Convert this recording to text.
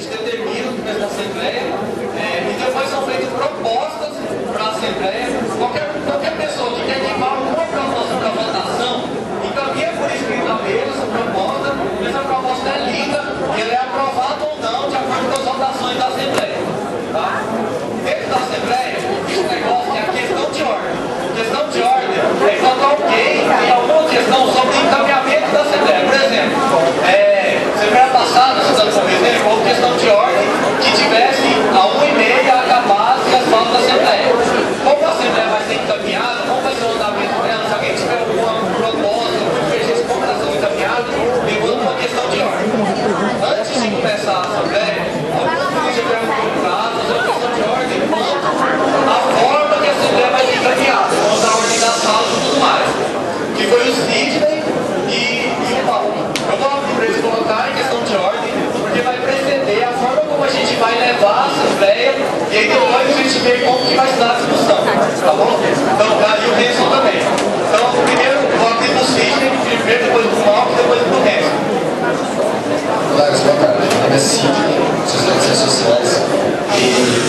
gente determina no começo da Assembleia, e depois são feitas propostas para a Assembleia. Qualquer pessoa que quer levar alguma proposta para votação, encaminha por escrito a mesa essa proposta é lida e ela é aprovada ou não de acordo com as votações da Assembleia. Tá? Dentro da Assembleia, esse negócio é a questão de ordem. Questão de ordem é quando alguém tem alguma questão sobre o encaminhamento da Assembleia. Por exemplo, Assembleia passada, citando como exemplo, houve questão de ordem que tivesse a 1h30 acabadas as pautas da Assembleia. Como a Assembleia vai ser encaminhada, como vai ser o andamento dela, se alguém tiver alguma proposta, alguma divergência, como elas são encaminhadas, levando uma questão de ordem. Antes de começar a Assembleia, alguns ministros tiveram procurado fazer uma questão de ordem, a forma que a Assembleia vai ser encaminhada, quanto a ordem das salas e tudo mais, que foi o Sidney e o Paulo. Eu vou abrir para eles colocarem questão de ordem, porque vai preceder a forma como a gente vai levar a Assembleia, e aí depois a gente vê como que vai se dar a discussão, tá bom? Então, e o Renzo também. Então, primeiro eu vou abrir para o Sidney, primeiro depois para o Paulo e depois para o Renzo. Olá, boa tarde. Meu nome é Sidney, sou das redes sociais. E